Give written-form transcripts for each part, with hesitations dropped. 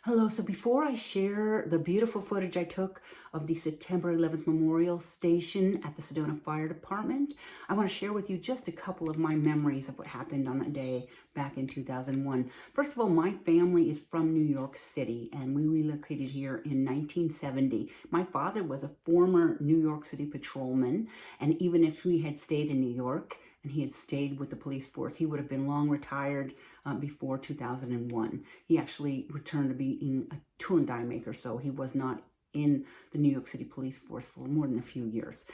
Hello. So before I share the beautiful footage I took of the September 11th Memorial Station at the Sedona Fire Department, I want to share with you just a couple of my memories of what happened on that day back in 2001. First of all, my family is from New York City, and we relocated here in 1970. My father was a former New York City patrolman, and even if we had stayed in New York and he had stayed with the police force, he would have been long retired before 2001. He actually returned to being a tool and die maker, so he was not in the New York City police force for more than a few years.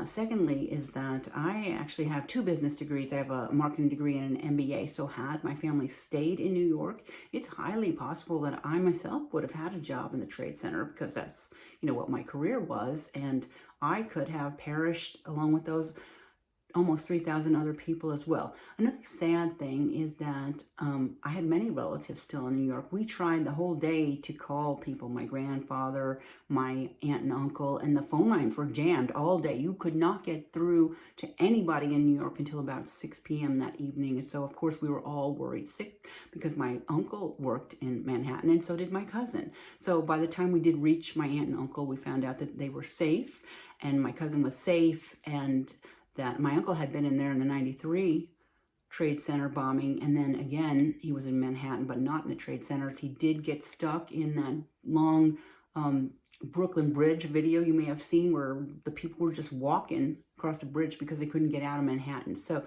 Secondly is that I actually have two business degrees. I have a marketing degree and an MBA, so had my family stayed in New York, it's highly possible that I myself would have had a job in the trade center, because that's, what my career was, and I could have perished along with those almost 3,000 other people as well. Another sad thing is that I had many relatives still in New York. We tried the whole day to call people, my grandfather, my aunt and uncle, and the phone lines were jammed all day. You could not get through to anybody in New York until about 6 p.m. that evening. And so, of course, we were all worried sick because my uncle worked in Manhattan, and so did my cousin. So by the time we did reach my aunt and uncle, we found out that they were safe, and my cousin was safe, and that my uncle had been in there in the 93 Trade Center bombing, and then again, he was in Manhattan, but not in the trade centers. He did get stuck in that long Brooklyn Bridge video you may have seen, where the people were just walking across the bridge because they couldn't get out of Manhattan. So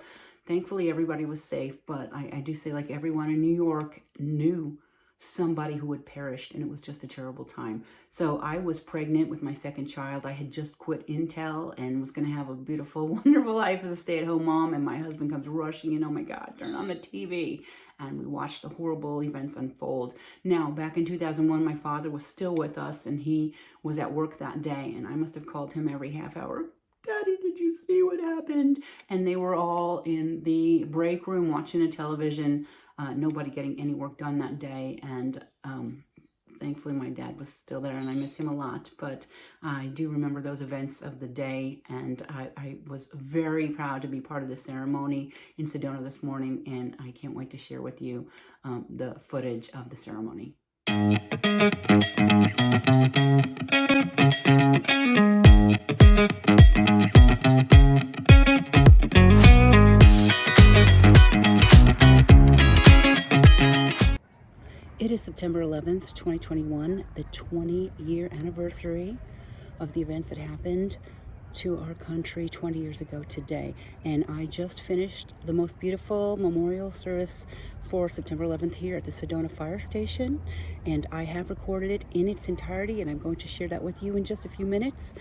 thankfully, everybody was safe, but I do say, like, everyone in New York knew somebody who had perished, and it was just a terrible time. So I was pregnant with my second child. I had just quit Intel and was going to have a beautiful, wonderful life as a stay-at-home mom, and my husband comes rushing in. Oh my God, turn on the TV. And we watched the horrible events unfold. Now, back in 2001, my father was still with us, and he was at work that day, and I must have called him every half hour. Daddy, did you see what happened? And they were all in the break room watching the television. Nobody getting any work done that day, and thankfully my dad was still there, and I miss him a lot. But I do remember those events of the day, and I was very proud to be part of the ceremony in Sedona this morning, and I can't wait to share with you the footage of the ceremony. It is September 11th, 2021, the 20-year anniversary of the events that happened to our country 20 years ago today. And I just finished the most beautiful memorial service for September 11th here at the Sedona Fire Station. And I have recorded it in its entirety, and I'm going to share that with you in just a few minutes.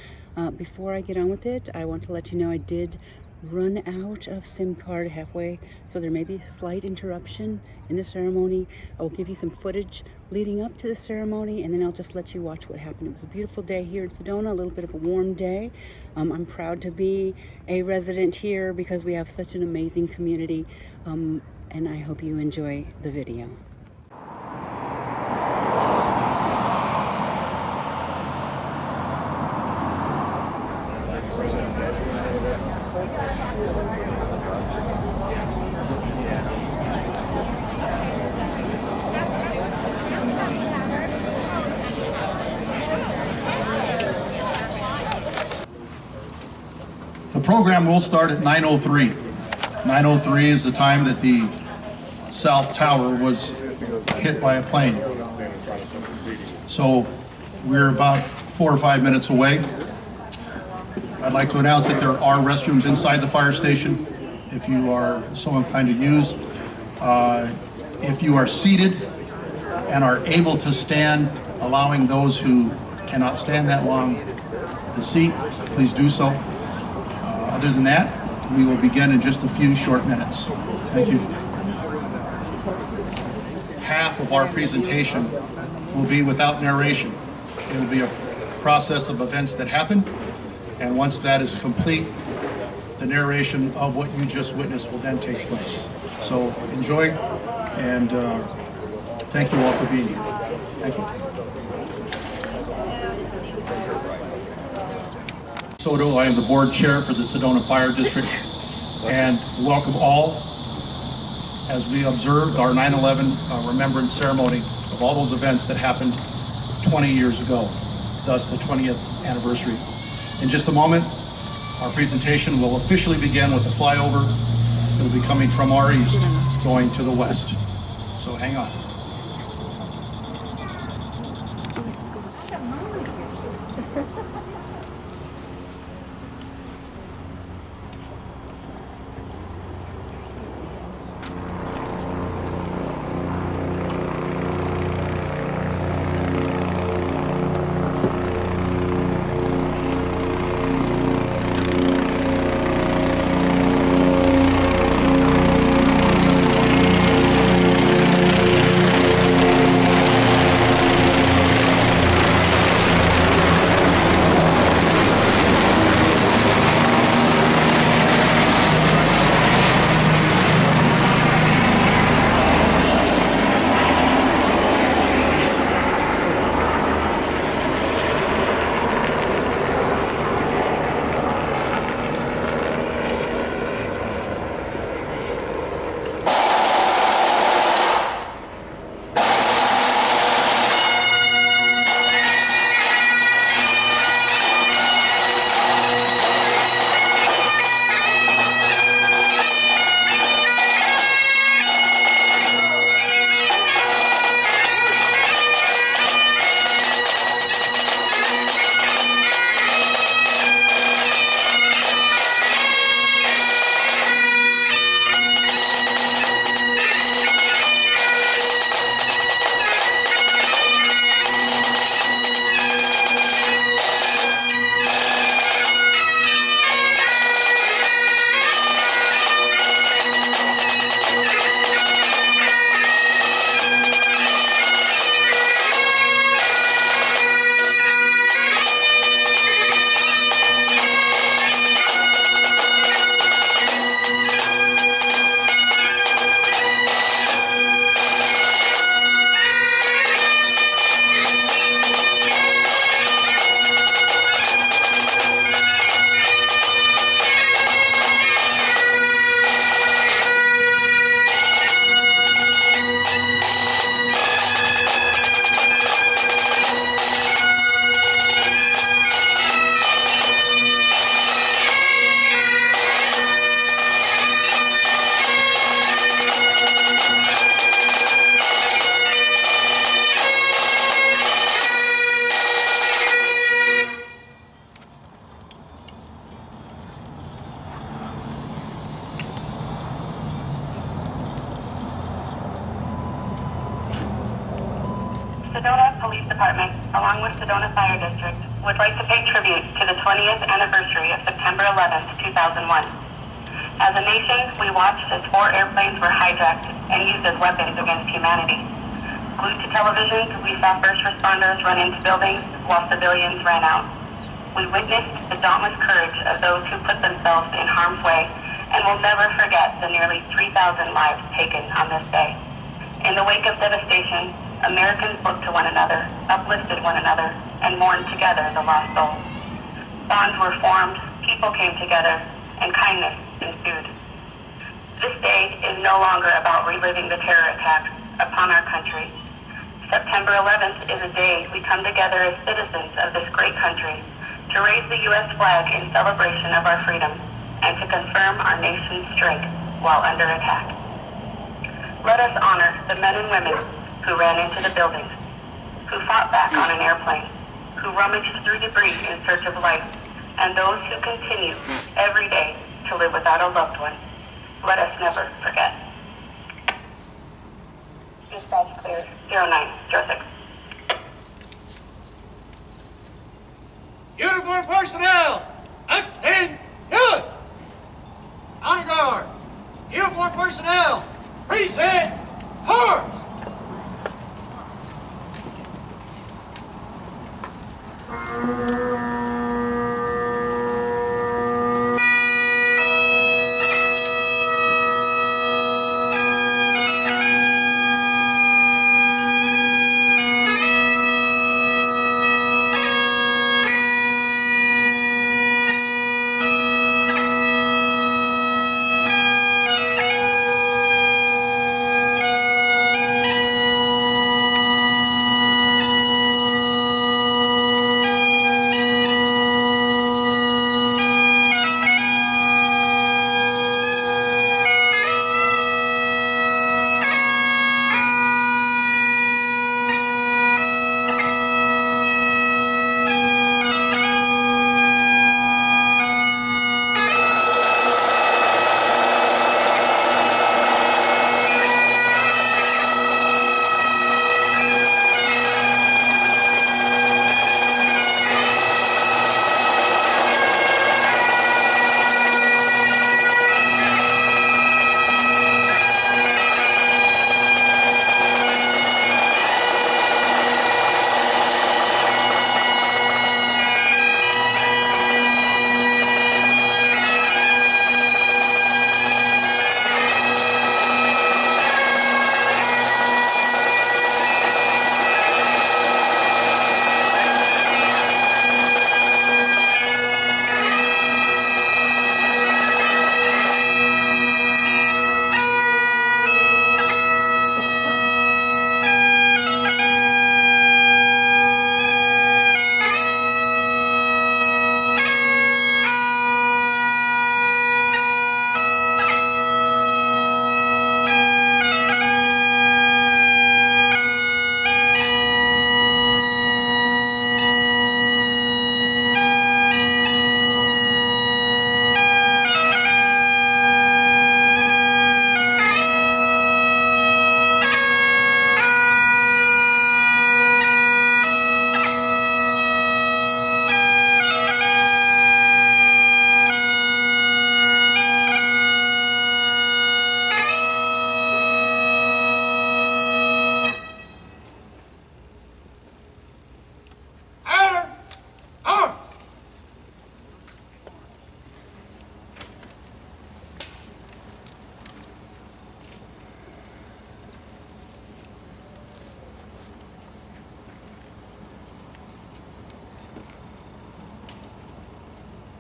Before I get on with it, I want to let you know I did run out of SIM card halfway, so there may be a slight interruption in the ceremony. I will give you some footage leading up to the ceremony, and then I'll just let you watch what happened. It was a beautiful day here in Sedona, a little bit of a warm day. I'm proud to be a resident here because we have such an amazing community, and I hope you enjoy the video. The program will start at 9:03. 9:03 is the time that the South Tower was hit by a plane. So we're about 4 or 5 minutes away. I'd like to announce that there are restrooms inside the fire station if you are so inclined to use. If you are seated and are able to stand, allowing those who cannot stand that long the seat, please do so. Other than that, we will begin in just a few short minutes. Thank you. Half of our presentation will be without narration. It will be a process of events that happened, and once that is complete, the narration of what you just witnessed will then take place. So enjoy, and thank you all for being here. Thank you. Soto, I am the board chair for the Sedona Fire District, and welcome all as we observed our 9/11 remembrance ceremony of all those events that happened 20 years ago, thus the 20th anniversary. In just a moment, our presentation will officially begin with the flyover. It will be coming from our east, going to the west. So hang on. Sedona Police Department, along with Sedona Fire District, would like to pay tribute to the 20th anniversary of September 11th, 2001. As a nation, we watched as 4 airplanes were hijacked and used as weapons against humanity. Glued to televisions, we saw first responders run into buildings while civilians ran out. We witnessed the dauntless courage of those who put themselves in harm's way and will never forget the nearly 3,000 lives taken on this day. In the wake of devastation, Americans looked to one another, uplifted one another, and mourned together the lost souls. Bonds were formed, people came together, and kindness ensued. This day is no longer about reliving the terror attacks upon our country. September 11th is a day we come together as citizens of this great country to raise the U.S. flag in celebration of our freedom and to confirm our nation's strength while under attack. Let us honor the men and women who ran into the buildings, who fought back on an airplane, who rummaged through debris in search of life, and those who continue every day to live without a loved one. Let us never forget. Dispatch clear, 0906. Uniform personnel, attention! Honor guard, uniform personnel, present horse!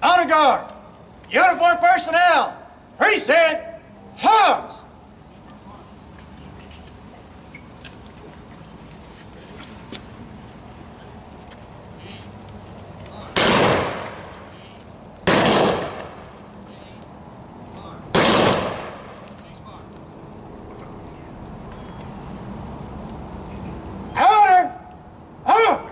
Honor guard, uniform personnel, present, arms. Honor, arms.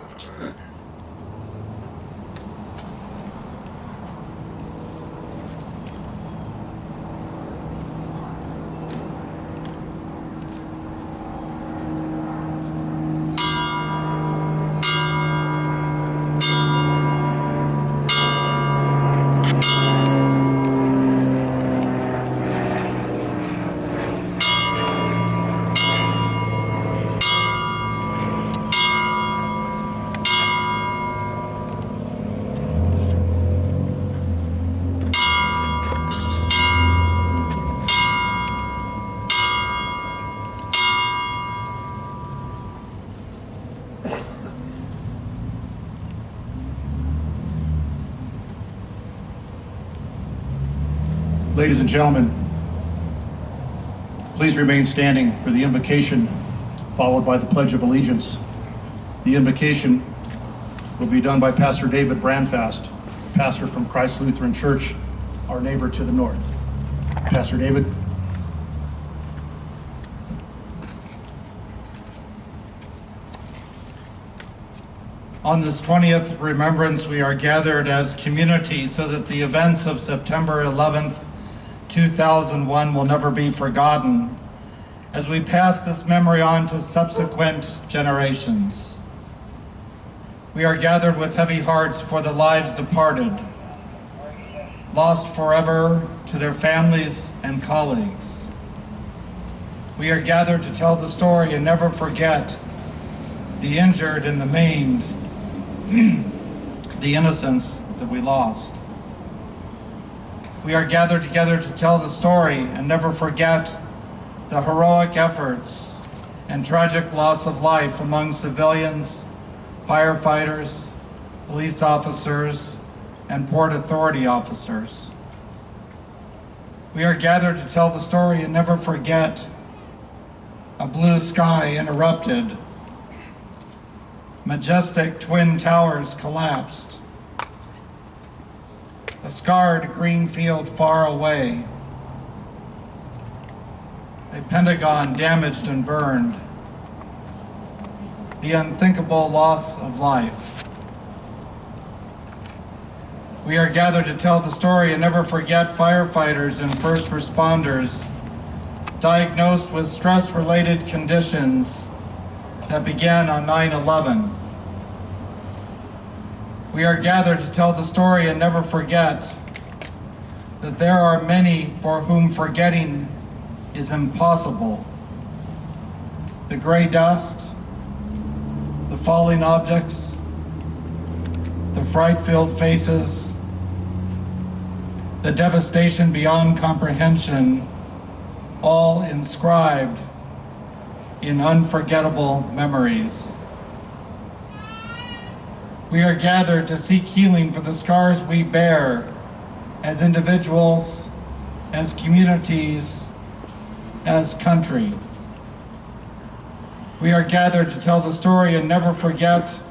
Ladies and gentlemen, please remain standing for the invocation, followed by the Pledge of Allegiance. The invocation will be done by Pastor David Brandfast, pastor from Christ Lutheran Church, our neighbor to the north. Pastor David. On this 20th remembrance, we are gathered as community so that the events of September 11th, 2001 will never be forgotten as we pass this memory on to subsequent generations. We are gathered with heavy hearts for the lives departed, lost forever to their families and colleagues. We are gathered to tell the story and never forget the injured and the maimed, the innocents that we lost. We are gathered together to tell the story and never forget the heroic efforts and tragic loss of life among civilians, firefighters, police officers, and Port Authority officers. We are gathered to tell the story and never forget a blue sky interrupted, majestic twin towers collapsed, a scarred green field far away, a Pentagon damaged and burned, the unthinkable loss of life. We are gathered to tell the story and never forget firefighters and first responders diagnosed with stress-related conditions that began on 9/11. We are gathered to tell the story and never forget that there are many for whom forgetting is impossible. The gray dust, the falling objects, the fright-filled faces, the devastation beyond comprehension, all inscribed in unforgettable memories. We are gathered to seek healing for the scars we bear as individuals, as communities, as country. We are gathered to tell the story and never forget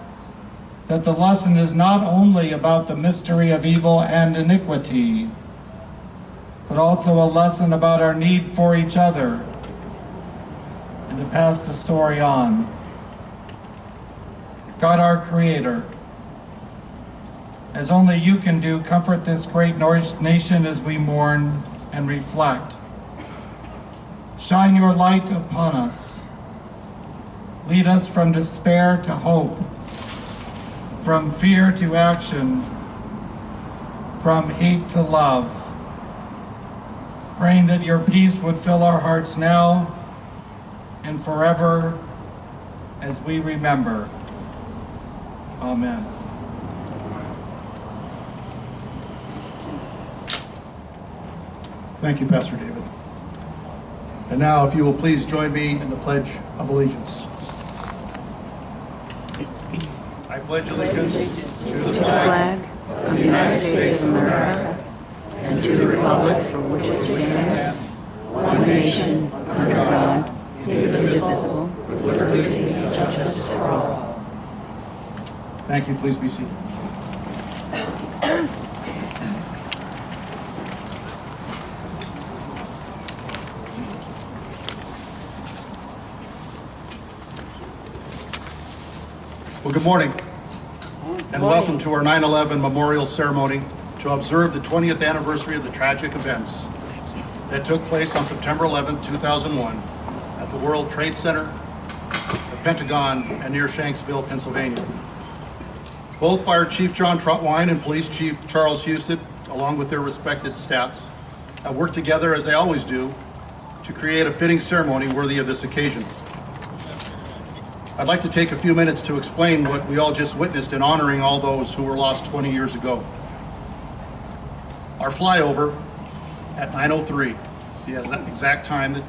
that the lesson is not only about the mystery of evil and iniquity, but also a lesson about our need for each other and to pass the story on. God, our Creator, as only you can do, comfort this great nation as we mourn and reflect. Shine your light upon us. Lead us from despair to hope, from fear to action, from hate to love. Praying that your peace would fill our hearts now and forever as we remember. Amen. Thank you, Pastor David. And now, if you will please join me in the Pledge of Allegiance. I pledge allegiance to the flag of the United States of America and to the republic for which it stands, one nation, under God, indivisible, with liberty and justice for all. Thank you. Please be seated. Well, good morning, and welcome to our 9/11 memorial ceremony to observe the 20th anniversary of the tragic events that took place on September 11, 2001 at the World Trade Center, the Pentagon, and near Shanksville, Pennsylvania. Both Fire Chief John Trotwine and Police Chief Charles Houston, along with their respected staffs, have worked together, as they always do, to create a fitting ceremony worthy of this occasion. I'd like to take a few minutes to explain what we all just witnessed in honoring all those who were lost 20 years ago. Our flyover at 9:03, the exact time the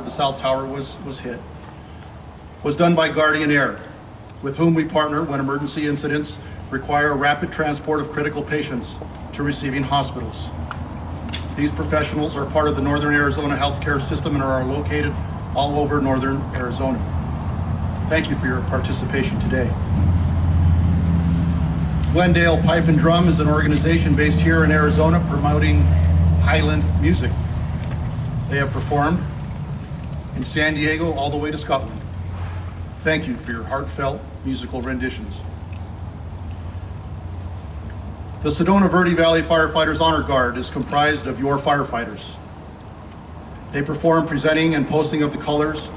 South Tower was hit, was done by Guardian Air, with whom we partner when emergency incidents require rapid transport of critical patients to receiving hospitals. These professionals are part of the Northern Arizona healthcare system and are located all over Northern Arizona. Thank you for your participation today. Glendale Pipe and Drum is an organization based here in Arizona promoting Highland music. They have performed in San Diego all the way to Scotland. Thank you for your heartfelt musical renditions. The Sedona Valley Firefighters Honor Guard is comprised of your firefighters. They perform presenting and posting of the colors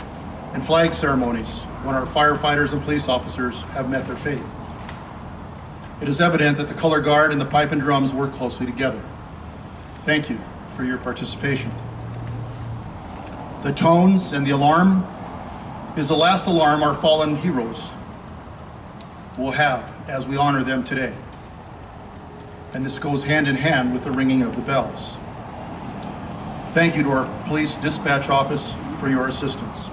and flag ceremonies when our firefighters and police officers have met their fate. It is evident that the color guard and the pipe and drums work closely together. Thank you for your participation. The tones and the alarm is the last alarm our fallen heroes will have as we honor them today. And this goes hand in hand with the ringing of the bells. Thank you to our police dispatch office for your assistance.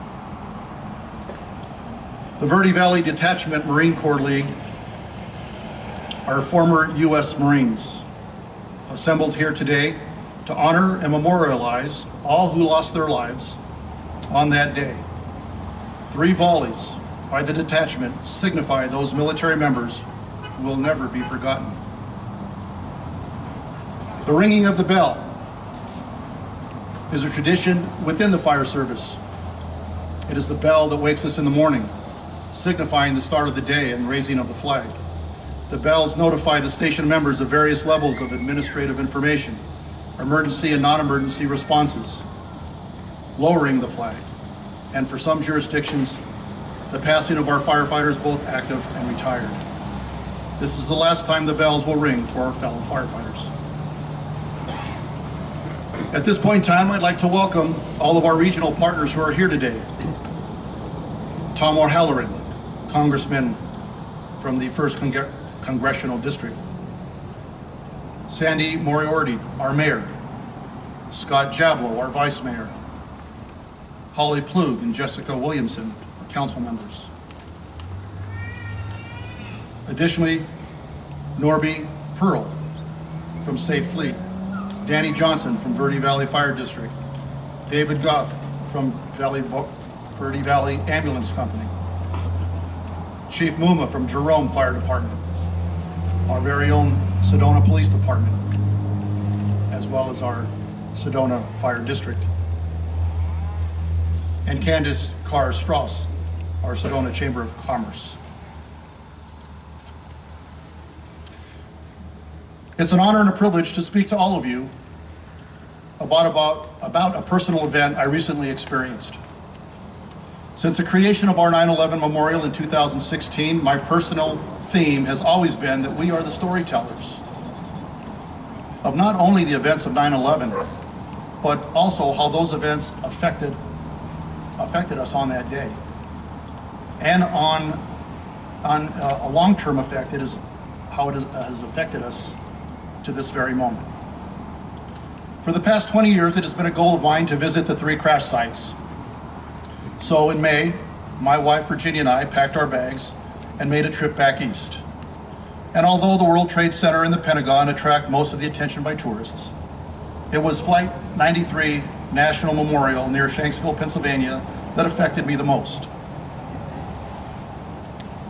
The Verde Valley Detachment Marine Corps League are former U.S. Marines assembled here today to honor and memorialize all who lost their lives on that day. 3 volleys by the detachment signify those military members who will never be forgotten. The ringing of the bell is a tradition within the fire service. It is the bell that wakes us in the morning, signifying the start of the day and raising of the flag. The bells notify the station members of various levels of administrative information, emergency and non-emergency responses, lowering the flag, and for some jurisdictions, the passing of our firefighters, both active and retired. This is the last time the bells will ring for our fellow firefighters. At this point in time, I'd like to welcome all of our regional partners who are here today. Tom O'Halloran, Congressman from the 1st Congressional District. Sandy Moriarty, our Mayor. Scott Jablow, our Vice Mayor. Holly Plug and Jessica Williamson, our council members. Additionally, Norby Pearl from Safe Fleet. Danny Johnson from Verde Valley Fire District. David Goff from Verde Valley Ambulance Company. Chief Muma from Jerome Fire Department. Our very own Sedona Police Department, as well as our Sedona Fire District. And Candace Carr-Strauss, our Sedona Chamber of Commerce. It's an honor and a privilege to speak to all of you about a personal event I recently experienced. Since the creation of our 9/11 Memorial in 2016, my personal theme has always been that we are the storytellers of not only the events of 9/11, but also how those events affected us on that day. And on a long-term effect, it is how it has affected us to this very moment. For the past 20 years, it has been a goal of mine to visit the 3 crash sites. So in May, my wife Virginia and I packed our bags and made a trip back east. And although the World Trade Center and the Pentagon attract most of the attention by tourists, it was Flight 93 National Memorial near Shanksville, Pennsylvania that affected me the most.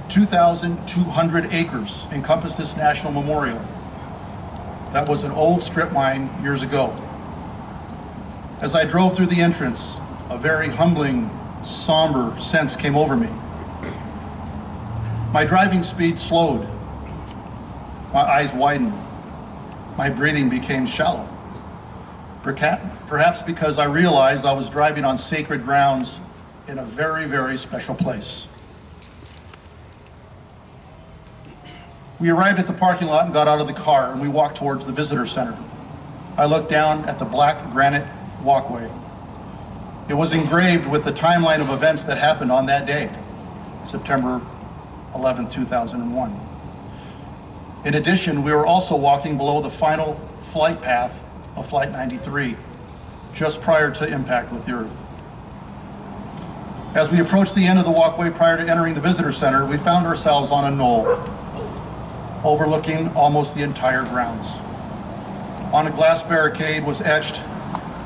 2,200 acres encompass this national memorial. That was an old strip mine years ago. As I drove through the entrance, a very humbling, somber sense came over me. My driving speed slowed. My eyes widened. My breathing became shallow. Perhaps because I realized I was driving on sacred grounds in a very, very special place. We arrived at the parking lot and got out of the car, and we walked towards the visitor center. I looked down at the black granite walkway. It was engraved with the timeline of events that happened on that day, September 11, 2001. In addition, we were also walking below the final flight path of Flight 93, just prior to impact with the Earth. As we approached the end of the walkway prior to entering the visitor center, we found ourselves on a knoll, overlooking almost the entire grounds. On a glass barricade was etched,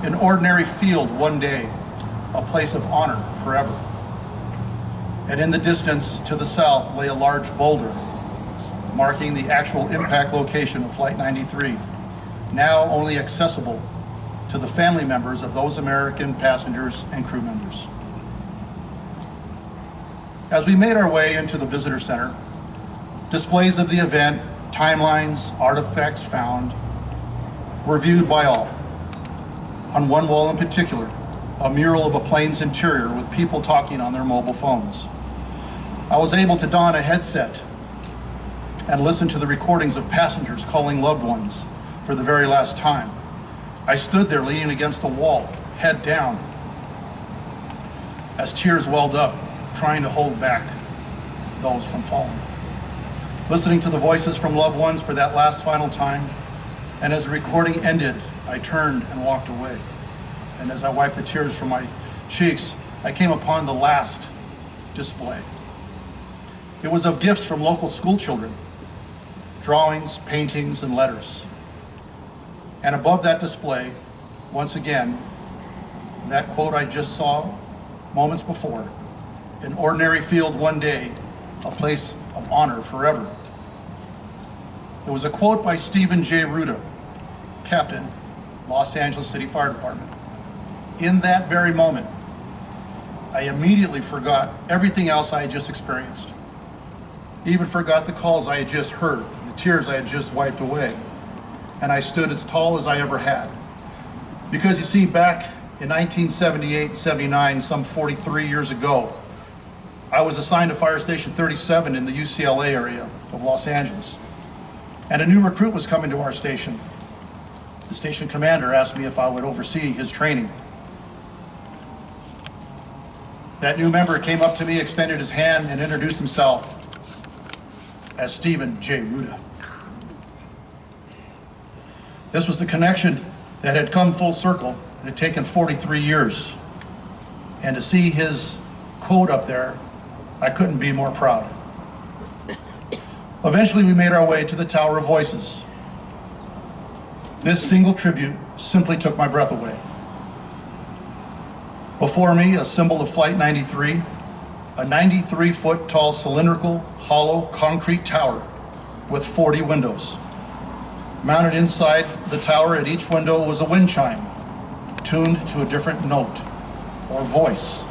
"An ordinary field one day, a place of honor forever." And in the distance to the south lay a large boulder, marking the actual impact location of Flight 93, now only accessible to the family members of those American passengers and crew members. As we made our way into the visitor center, displays of the event, timelines, artifacts found were viewed by all. On one wall in particular, a mural of a plane's interior with people talking on their mobile phones. I was able to don a headset and listen to the recordings of passengers calling loved ones for the very last time. I stood there leaning against the wall, head down, as tears welled up, trying to hold back those from falling. Listening to the voices from loved ones for that last final time, and as the recording ended, I turned and walked away. And as I wiped the tears from my cheeks, I came upon the last display. It was of gifts from local school children, drawings, paintings, and letters. And above that display, once again, that quote I just saw moments before, "An ordinary field one day, a place of honor forever." There was a quote by Stephen J. Ruda, Captain, Los Angeles City Fire Department. In that very moment, I immediately forgot everything else I had just experienced. Even forgot the calls I had just heard, the tears I had just wiped away. And I stood as tall as I ever had. Because you see, back in 1978-79, some 43 years ago, I was assigned to Fire Station 37 in the UCLA area of Los Angeles. And a new recruit was coming to our station. The station commander asked me if I would oversee his training. That new member came up to me, extended his hand, and introduced himself as Stephen J. Ruda. This was the connection that had come full circle. It had taken 43 years. And to see his quote up there, I couldn't be more proud. Eventually, we made our way to the Tower of Voices. This single tribute simply took my breath away. Before me, a symbol of Flight 93, a 93-foot tall cylindrical, hollow concrete tower with 40 windows. Mounted inside the tower at each window was a wind chime, tuned to a different note or voice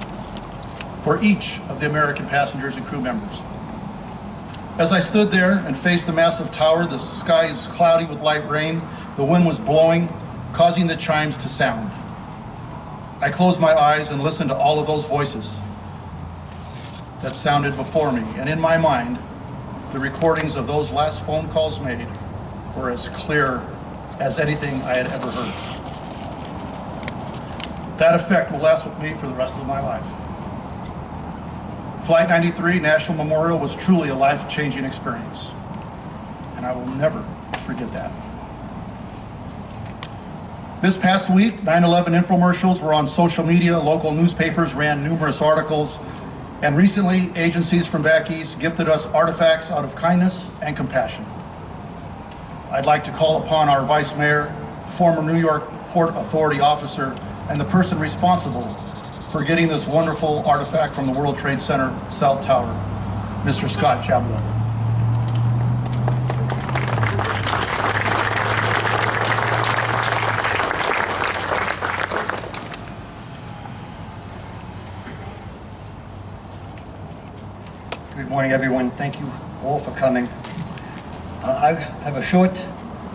for each of the American passengers and crew members. As I stood there and faced the massive tower, the sky was cloudy with light rain, the wind was blowing, causing the chimes to sound. I closed my eyes and listened to all of those voices that sounded before me, and in my mind, the recordings of those last phone calls made were as clear as anything I had ever heard. That effect will last with me for the rest of my life. Flight 93 National Memorial was truly a life-changing experience, and I will never forget that. This past week, 9/11 infomercials were on social media, local newspapers ran numerous articles, And recently, agencies from back east gifted us artifacts out of kindness and compassion. I'd like to call upon our Vice Mayor, former New York Port Authority officer, and the person responsible for getting this wonderful artifact from the World Trade Center South Tower, Mr. Scott Chabla. Good morning, everyone. Thank you all for coming. I have a short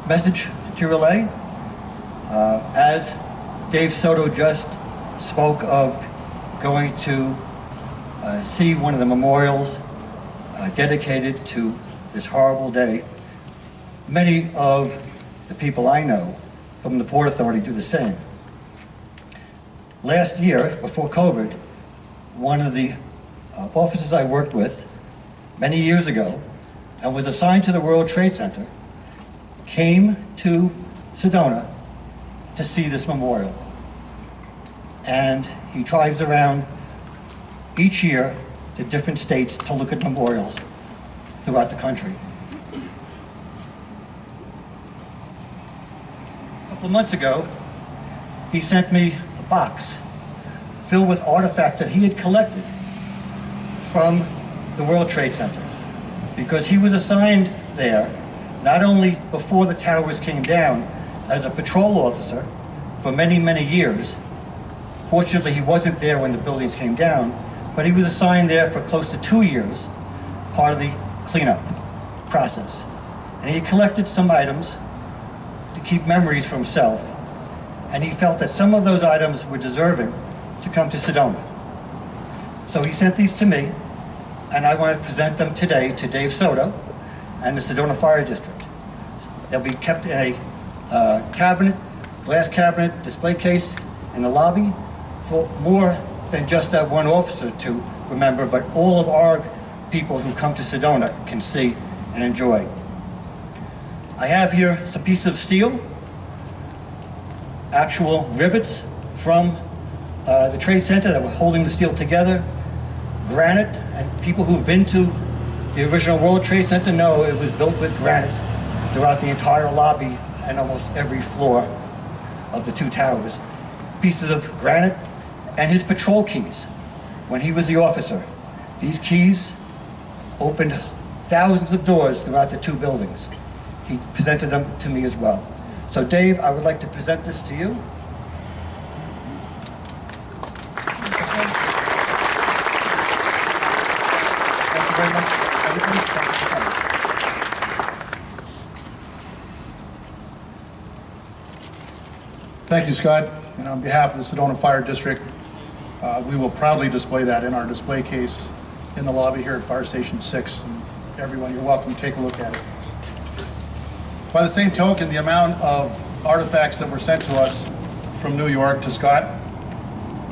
message to relay. As Dave Soto just spoke of going to see one of the memorials dedicated to this horrible day, many of the people I know from the Port Authority do the same. Last year, before COVID, one of the officers I worked with many years ago and was assigned to the World Trade Center came to Sedona to see this memorial. And he drives around each year to different states to look at memorials throughout the country. A couple of months ago, he sent me a box filled with artifacts that he had collected from the World Trade Center, because he was assigned there not only before the towers came down as a patrol officer for many, many years. Fortunately, he wasn't there when the buildings came down, but he was assigned there for close to 2 years, part of the cleanup process. And he collected some items to keep memories for himself, and he felt that some of those items were deserving to come to Sedona. So he sent these to me, and I want to present them today to Dave Soto and the Sedona Fire District. They'll be kept in a cabinet, glass cabinet, display case in the lobby for more than just that one officer to remember, but all of our people who come to Sedona can see and enjoy. I have here some pieces of steel, actual rivets from the Trade Center that were holding the steel together, granite, and people who've been to the original World Trade Center know it was built with granite throughout the entire lobby and almost every floor of the two towers. Pieces of granite and his patrol keys. When he was the officer, these keys opened thousands of doors throughout the two buildings. He presented them to me as well. So Dave, I would like to present this to you. Thank you very much, everybody. Thank you for coming. Thank you, Scott. And on behalf of the Sedona Fire District, we will proudly display that in our display case in the lobby here at Fire Station 6. And everyone, you're welcome to take a look at it. By the same token, the amount of artifacts that were sent to us from New York to Scott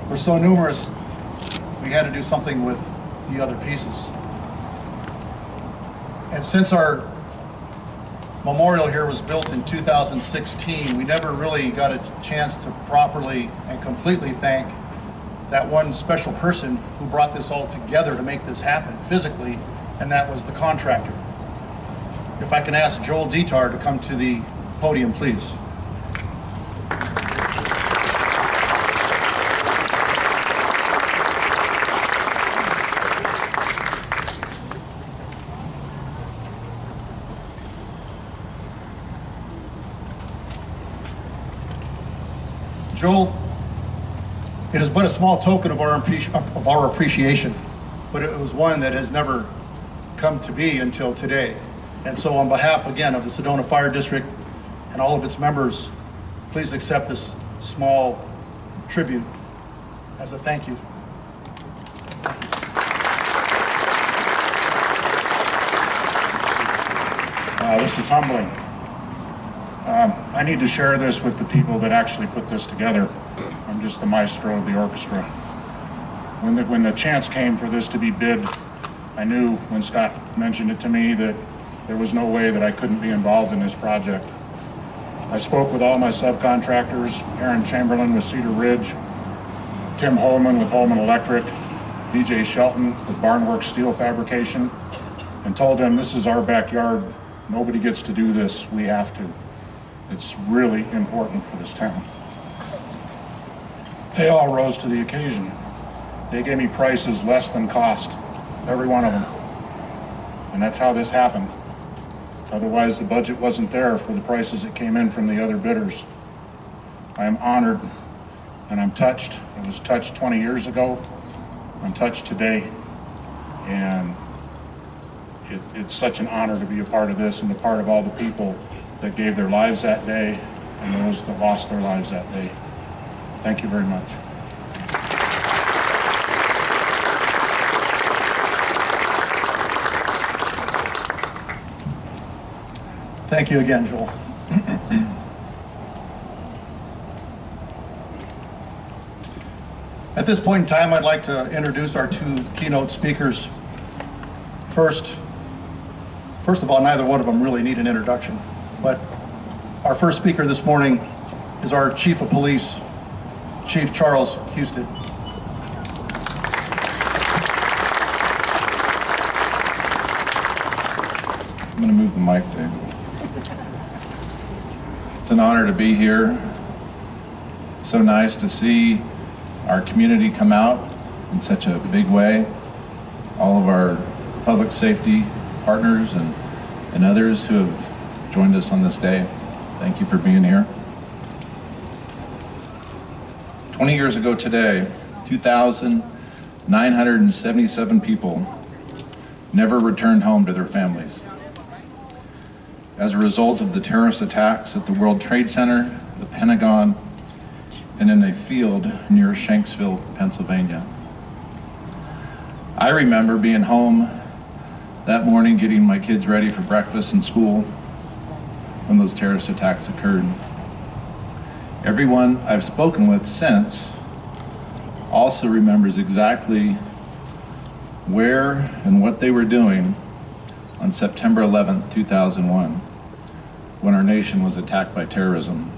were so numerous, we had to do something with the other pieces. And since our memorial here was built in 2016, we never really got a chance to properly and completely thank that one special person who brought this all together to make this happen physically, and that was the contractor. If I can ask Joel Dietar to come to the podium, please. Joel, it is but a small token of our appreciation, but it was one that has never come to be until today. And so on behalf, again, of the Sedona Fire District and all of its members, please accept this small tribute as a thank you. This is humbling. I need to share this with the people that actually put this together. I'm just the maestro of the orchestra. When the chance came for this to be bid, I knew when Scott mentioned it to me that there was no way that I couldn't be involved in this project. I spoke with all my subcontractors, Aaron Chamberlain with Cedar Ridge, Tim Holman with Holman Electric, DJ Shelton with Barnworks Steel Fabrication and told them, this is our backyard. Nobody gets to do this. We have to. It's really important for this town. They all rose to the occasion. They gave me prices less than cost, every one of them. And that's how this happened. Otherwise, the budget wasn't there for the prices that came in from the other bidders. I am honored and I'm touched. I was touched 20 years ago. I'm touched today. And it's such an honor to be a part of this and a part of all the people that gave their lives that day and those that lost their lives that day. Thank you very much. Thank you again, Joel. At this point in time, I'd like to introduce our two keynote speakers. First of all, neither one of them really need an introduction, but our first speaker this morning is our Chief of Police, Chief Charles Houston. I'm going to move the mic, Dave. It's an honor to be here. So nice to see our community come out in such a big way. All of our public safety partners and others who have joined us on this day. Thank you for being here. 20 years ago today, 2,977 people never returned home to their families as a result of the terrorist attacks at the World Trade Center, the Pentagon, and in a field near Shanksville, Pennsylvania. I remember being home that morning getting my kids ready for breakfast and school when those terrorist attacks occurred. Everyone I've spoken with since also remembers exactly where and what they were doing on September 11th, 2001, when our nation was attacked by terrorism.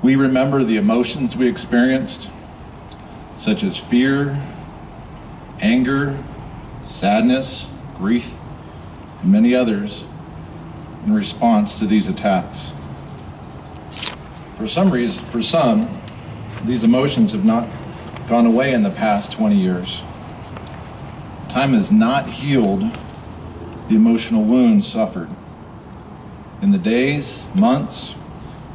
We remember the emotions we experienced, such as fear, anger, sadness, grief, and many others in response to these attacks. For some, these emotions have not gone away in the past 20 years. Time has not healed the emotional wounds suffered. In the days, months,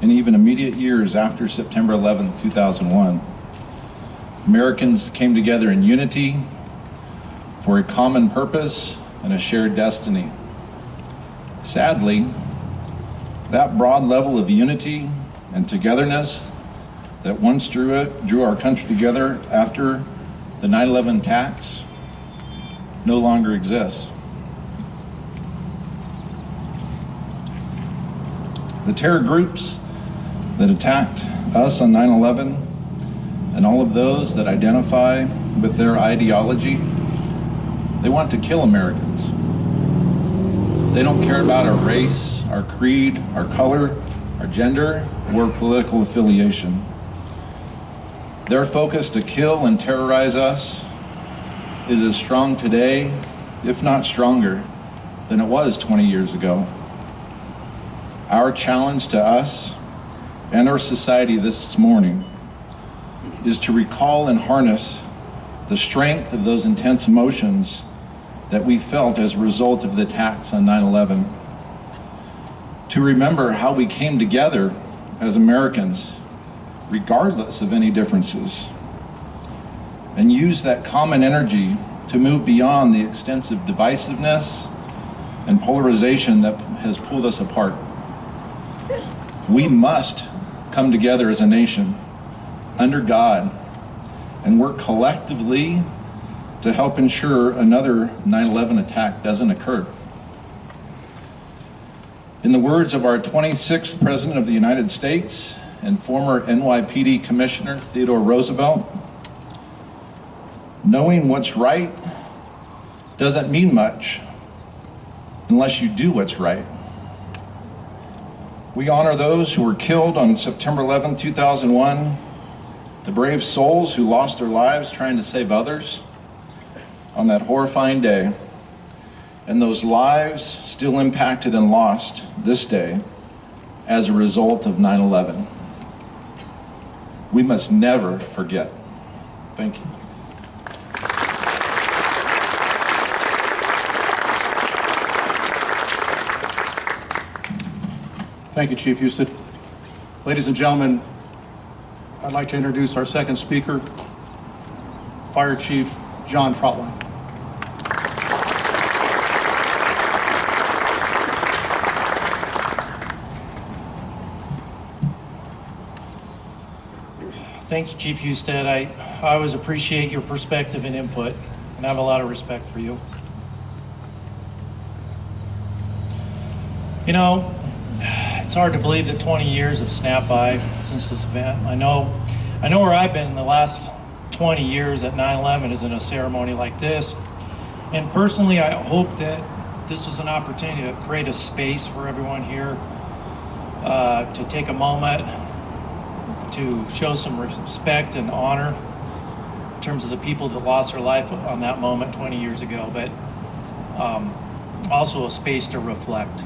and even immediate years after September 11, 2001, Americans came together in unity for a common purpose and a shared destiny. Sadly, that broad level of unity and togetherness that once drew our country together after the 9/11 attacks no longer exists. The terror groups that attacked us on 9/11 and all of those that identify with their ideology, they want to kill Americans. They don't care about our race, our creed, our color, our gender, or political affiliation. Their focus to kill and terrorize us is as strong today, if not stronger, than it was 20 years ago. Our challenge to us and our society this morning is to recall and harness the strength of those intense emotions that we felt as a result of the attacks on 9/11. To remember how we came together as Americans, regardless of any differences, and use that common energy to move beyond the extensive divisiveness and polarization that has pulled us apart. We must come together as a nation under God and work collectively to help ensure another 9/11 attack doesn't occur. In the words of our 26th President of the United States and former NYPD Commissioner Theodore Roosevelt, knowing what's right doesn't mean much unless you do what's right. We honor those who were killed on September 11, 2001, the brave souls who lost their lives trying to save others on that horrifying day, and those lives still impacted and lost this day as a result of 9/11. We must never forget. Thank you. Thank you, Chief Husted. Ladies and gentlemen, I'd like to introduce our second speaker, Fire Chief John Trotline. Thanks, Chief Husted. I always appreciate your perspective and input, and I have a lot of respect for you. You know, it's hard to believe that 20 years have snapped by since this event. I know where I've been in the last 20 years at 9/11 is in a ceremony like this. And personally, I hope that this was an opportunity to create a space for everyone here to take a moment to show some respect and honor in terms of the people that lost their life on that moment 20 years ago, but also a space to reflect,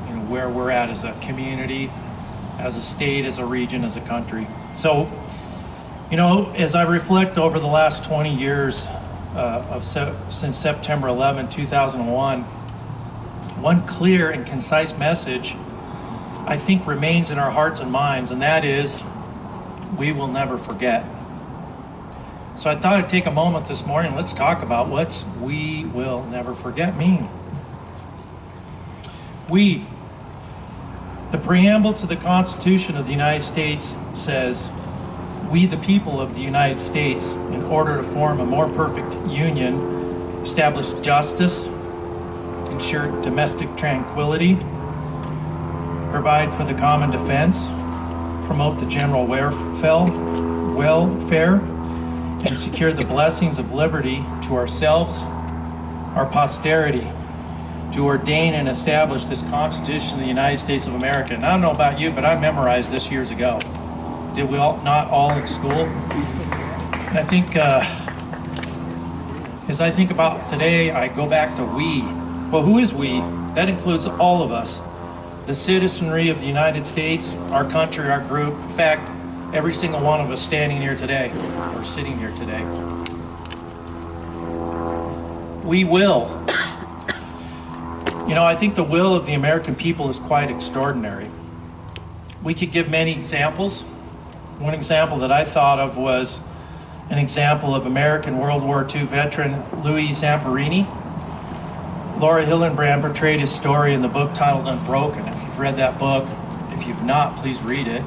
you know, where we're at as a community, as a state, as a region, as a country. So, you know, as I reflect over the last 20 years since September 11, 2001, one clear and concise message I think remains in our hearts and minds, and that is, we will never forget. So I thought I'd take a moment this morning. Let's talk about what's "we will never forget" mean. We, the preamble to the Constitution of the United States says, "We, the people of the United States, in order to form a more perfect union, establish justice, ensure domestic tranquility, provide for the common defense, promote the general welfare, and secure the blessings of liberty to ourselves, our posterity, to ordain and establish this Constitution of the United States of America." And I don't know about you, but I memorized this years ago. Did we all, not all in school? And I think, as I think about today, I go back to we. Well, who is we? That includes all of us. The citizenry of the United States, our country, our group, in fact, every single one of us standing here today, or sitting here today. We will. You know, I think the will of the American people is quite extraordinary. We could give many examples. One example that I thought of was an example of American World War II veteran Louis Zamperini. Laura Hillenbrand portrayed his story in the book titled Unbroken. If you've read that book, if you've not, please read it.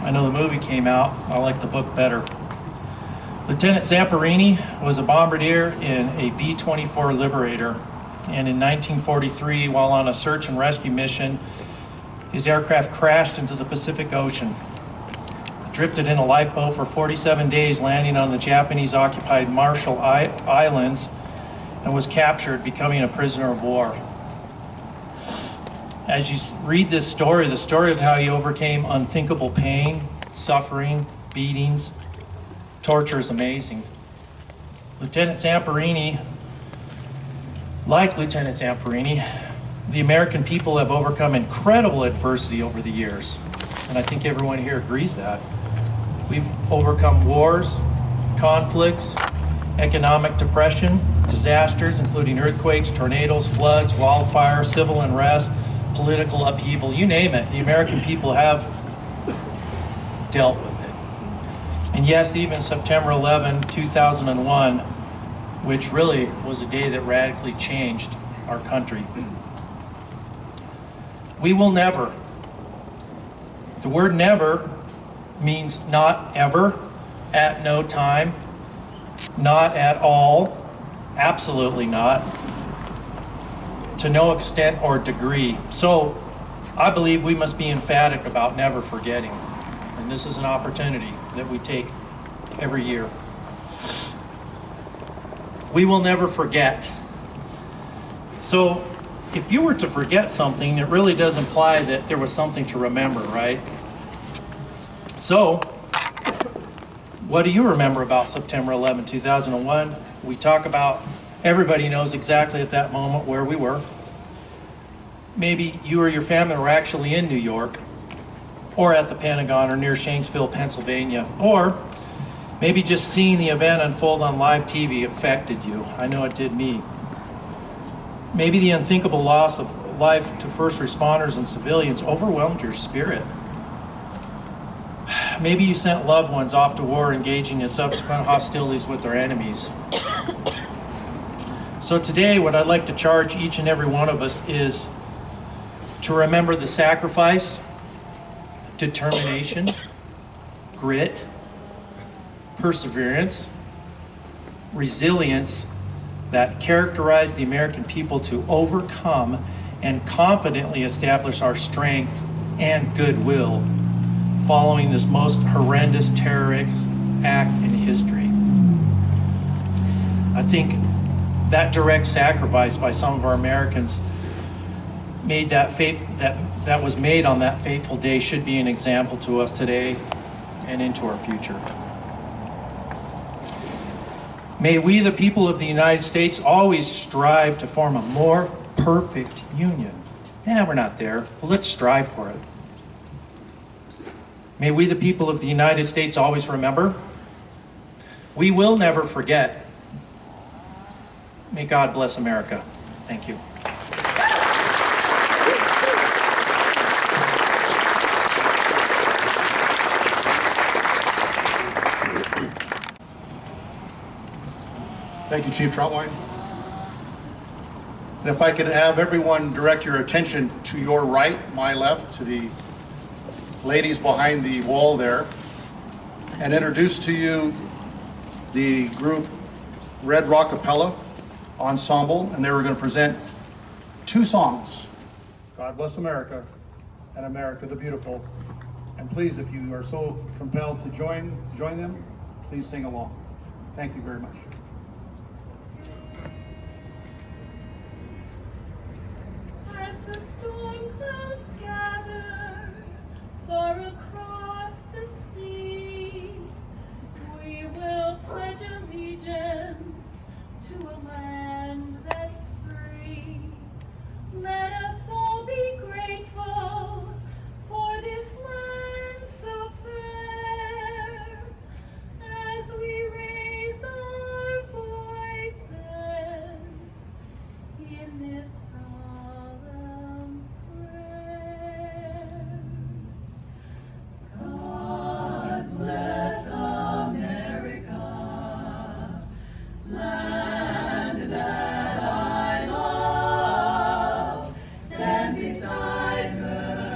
I know the movie came out. I like the book better. Lieutenant Zamperini was a bombardier in a B-24 Liberator, and in 1943, while on a search and rescue mission, his aircraft crashed into the Pacific Ocean. Drifted in a lifeboat for 47 days, landing on the Japanese-occupied Marshall Islands, and was captured, becoming a prisoner of war. As you read this story, the story of how he overcame unthinkable pain, suffering, beatings, torture is amazing. Lieutenant Zamperini, like Lieutenant Zamperini, the American people have overcome incredible adversity over the years, and I think everyone here agrees that. We've overcome wars, conflicts, economic depression, disasters, including earthquakes, tornadoes, floods, wildfire, civil unrest, political upheaval, you name it. The American people have dealt with it. And yes, even September 11, 2001, which really was a day that radically changed our country. We will never. The word never means not ever, at no time, not at all, absolutely not, to no extent or degree. So I believe we must be emphatic about never forgetting. And this is an opportunity that we take every year. We will never forget. So if you were to forget something, it really does imply that there was something to remember, right? So What do you remember about September 11, 2001? We talk about, everybody knows exactly at that moment where we were. Maybe you or your family were actually in New York, or at the Pentagon, or near Shanksville, Pennsylvania, or maybe just seeing the event unfold on live TV affected you. I know it did me. Maybe the unthinkable loss of life to first responders and civilians overwhelmed your spirit. Maybe you sent loved ones off to war, engaging in subsequent hostilities with their enemies. So today, what I'd like to charge each and every one of us is to remember the sacrifice, determination, grit, perseverance, resilience that characterize the American people to overcome and confidently establish our strength and goodwill following this most horrendous terrorist act in history. I think that direct sacrifice by some of our Americans made that was made on that fateful day should be an example to us today and into our future. May we, the people of the United States, always strive to form a more perfect union. We're not there, but let's strive for it. May we, the people of the United States, always remember, we will never forget. May God bless America. Thank you. Thank you, Chief Trotwine. And if I could have everyone direct your attention to your right, my left, to the ladies behind the wall there, and introduce to you the group Red Rockapella Ensemble, and they were going to present two songs, God Bless America and America the Beautiful. And please, if you are so compelled to join them, please sing along. Thank you very much. As the storm clouds gather far across the sea, we will pledge allegiance to a land that's free. Let us all be grateful for this land so fair, as we raise our voices in this solemn prayer. God bless America, land that I love. Stand beside her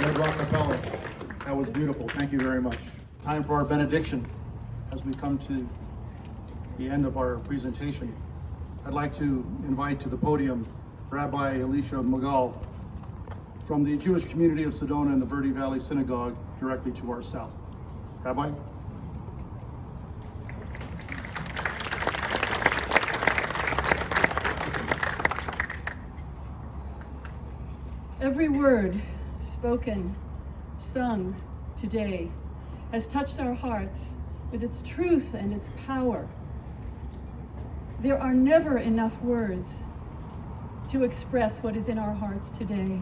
Red Rock Capella. That was beautiful. Thank you very much. Time for our benediction as we come to the end of our presentation. I'd like to invite to the podium Rabbi Elisha Magal from the Jewish community of Sedona and the Verde Valley Synagogue directly to our south. Rabbi? Every word spoken, sung today has touched our hearts with its truth and its power. There are never enough words to express what is in our hearts today.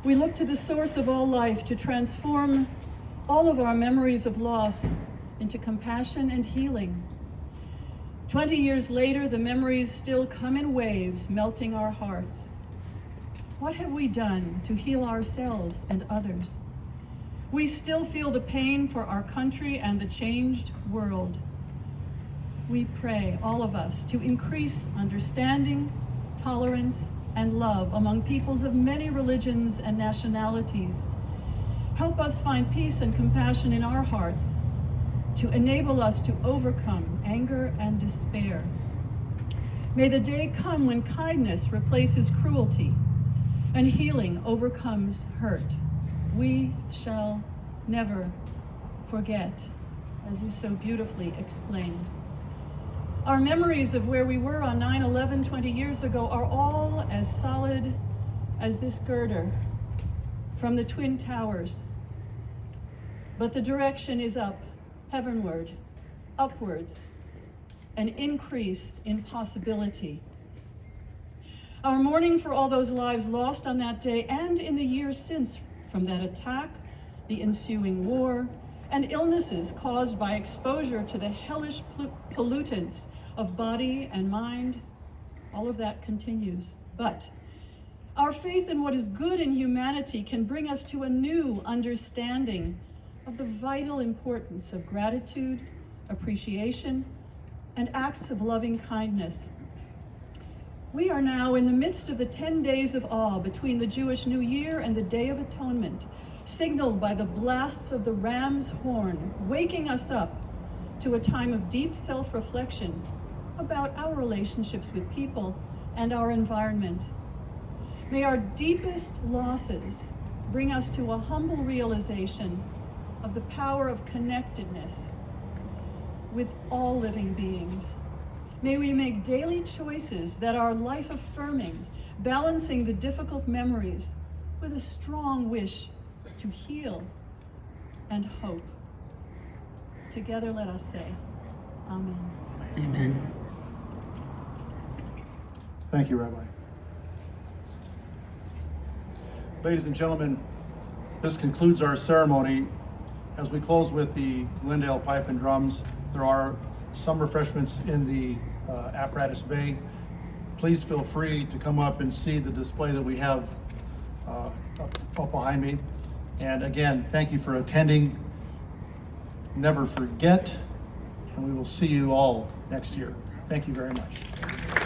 We look to the source of all life to transform all of our memories of loss into compassion and healing. 20 years later, the memories still come in waves, melting our hearts. What have we done to heal ourselves and others? We still feel the pain for our country and the changed world. We pray, all of us, to increase understanding, tolerance, and love among peoples of many religions and nationalities. Help us find peace and compassion in our hearts to enable us to overcome anger and despair. May the day come when kindness replaces cruelty and healing overcomes hurt. We shall never forget, as you so beautifully explained. Our memories of where we were on 9/11 20 years ago are all as solid as this girder from the Twin Towers. But the direction is up, heavenward, upwards, an increase in possibility. Our mourning for all those lives lost on that day and in the years since from that attack, the ensuing war, and illnesses caused by exposure to the hellish pollutants of body and mind, all of that continues. But our faith in what is good in humanity can bring us to a new understanding of the vital importance of gratitude, appreciation, and acts of loving kindness. We are now in the midst of the 10 days of awe between the Jewish New Year and the Day of Atonement, signaled by the blasts of the ram's horn, waking us up to a time of deep self-reflection about our relationships with people and our environment. May our deepest losses bring us to a humble realization of the power of connectedness with all living beings. May we make daily choices that are life-affirming, balancing the difficult memories with a strong wish to heal and hope. Together, let us say, Amen. Amen. Thank you, Rabbi. Ladies and gentlemen, this concludes our ceremony. As we close with the Glendale Pipe and Drums, there are some refreshments in the apparatus bay. Please feel free to come up and see the display that we have up behind me. And again, thank you for attending. Never forget, and we will see you all next year. Thank you very much.